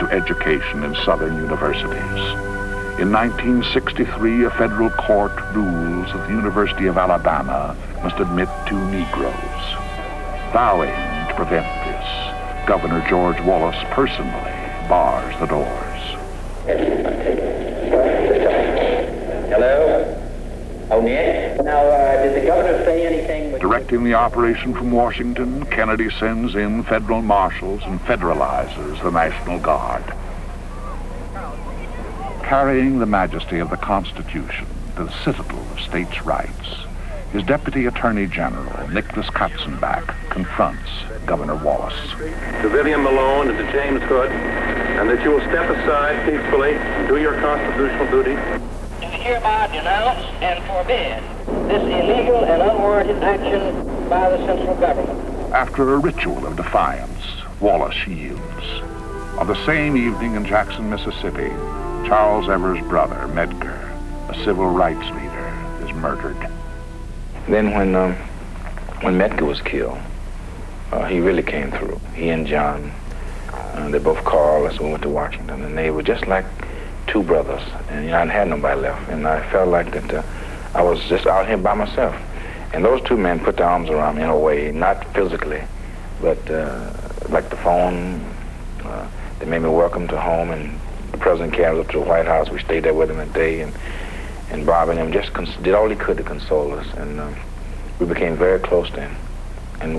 to education in Southern universities. In 1963, a federal court rules that the University of Alabama must admit 2 Negroes. Vowing to prevent this, Governor George Wallace personally bars the doors. Hello? Oh, Nick? Now, did the governor say anything? Directing the operation from Washington, Kennedy sends in federal marshals and federalizes the National Guard. Carrying the majesty of the Constitution to the citadel of states' rights, his Deputy Attorney General, Nicholas Katzenbach, confronts Governor Wallace. To Vivian Malone and to James Hood, and that you will step aside peacefully and do your constitutional duty. Do hereby denounce and forbid this illegal and unwarranted action by the central government. After a ritual of defiance, Wallace yields. On the same evening in Jackson, Mississippi, Charles Evers' brother, Medgar, a civil rights leader, is murdered. Then when Medgar was killed, he really came through. He and John, they both called us when we went to Washington, and they were just like 2 brothers. And I had nobody left, and I felt like that I was just out here by myself. And those 2 men put their arms around me in a way, not physically, but like the phone. They made me welcome to home, and the president carried us up to the White House. We stayed there with him a day, and Bob and him just did all he could to console us, and we became very close then. And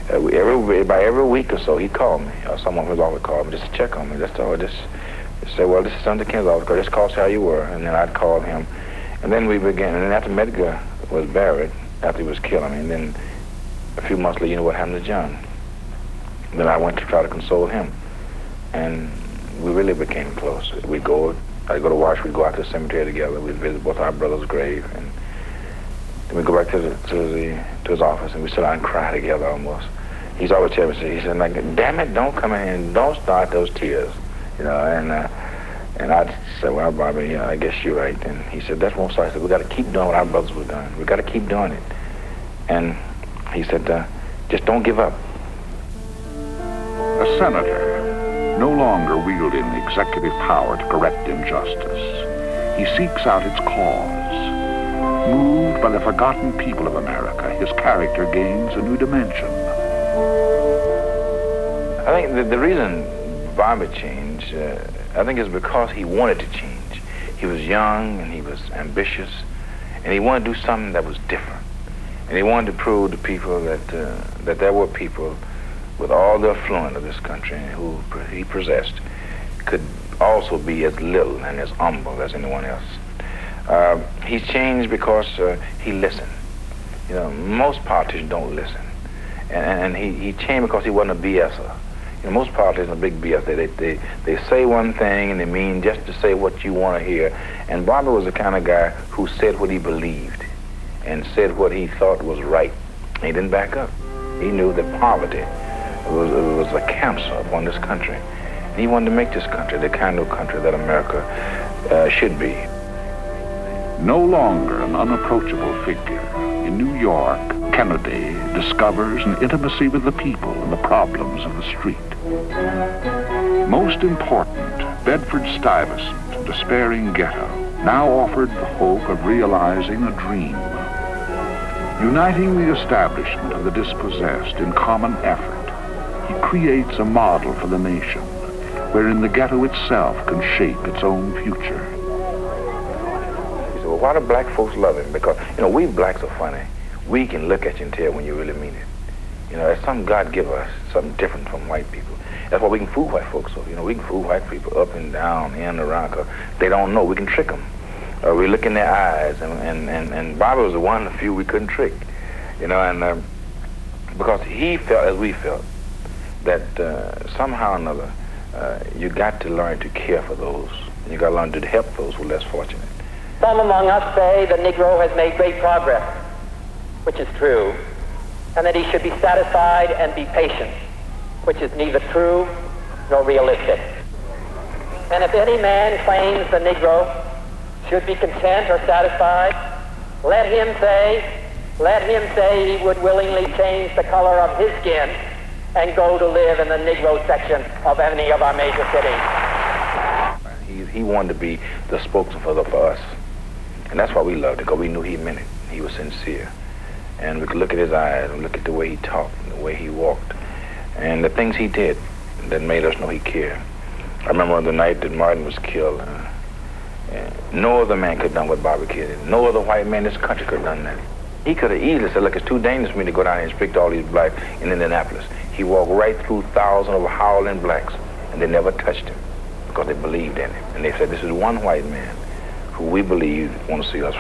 every week or so, he'd call me, or someone from his office called me just to check on me. Just say, well, this is Senator Kenney's office, just call us how you were, and then I'd call him. And then we began, and then after Medgar was buried, after he was killed, and then a few months later, you know what happened to John. Then I went to try to console him, and we really became close. I'd go to Washington, we'd go out to the cemetery together, we'd visit both our brothers' grave, and then we'd go back to his office, and we'd sit down and cry together almost. He's always telling me, he said, like, damn it, don't come in and don't start those tears, you know, and I'd say, well, Bobby, yeah, I guess you're right. And he said, that's most I said, we got to keep doing what our brothers were doing. We got to keep doing it. And he said, just don't give up. A senator, no longer wielding the executive power to correct injustice, he seeks out its cause. Moved by the forgotten people of America, his character gains a new dimension. I think the reason Bobby changed, I think is because he wanted to change. He was young and he was ambitious, and he wanted to do something that was different. And he wanted to prove to people that there were people with all the affluence of this country who he possessed could also be as little and as humble as anyone else. He's changed because he listened. You know, most politicians don't listen. And he changed because he wasn't a BSer. You know, most politicians are big BS. They say one thing and they mean just to say what you want to hear. And Bobby was the kind of guy who said what he believed and said what he thought was right. He didn't back up. He knew that poverty was a cancer upon this country. And he wanted to make this country the kind of country that America should be. No longer an unapproachable figure, in New York, Kennedy discovers an intimacy with the people and the problems of the street. Most important, Bedford-Stuyvesant, despairing ghetto, now offered the hope of realizing a dream. Uniting the establishment of the dispossessed in common effort, he creates a model for the nation, wherein the ghetto itself can shape its own future. He said, well, why do black folks love him? Because, you know, we blacks are funny. We can look at you and tell when you really mean it. You know, it's something God give us, something different from white people. That's why we can fool white folks. So, you know, we can fool white people up and down, in and around, because they don't know. We can trick them. We look in their eyes, and Bobby was the one of the few we couldn't trick. You know, and because he felt, as we felt, that somehow or another, you got to learn to care for those. You got to learn to help those who are less fortunate. Some among us say the Negro has made great progress, which is true, and that he should be satisfied and be patient, which is neither true nor realistic. And if any man claims the Negro should be content or satisfied, let him say he would willingly change the color of his skin and go to live in the Negro section of any of our major cities. He wanted to be the spokesman for us. And that's why we loved it, because we knew he meant it. He was sincere. And we could look at his eyes and look at the way he talked and the way he walked and the things he did that made us know he cared. I remember on the night that Martin was killed, no other man could have done what Bobby Kennedy did. No other white man in this country could have done that. He could have easily said, look, it's too dangerous for me to go down and inspect all these blacks in Indianapolis. He walked right through thousands of howling blacks, and they never touched him because they believed in him. And they said, this is one white man who we believe want to see us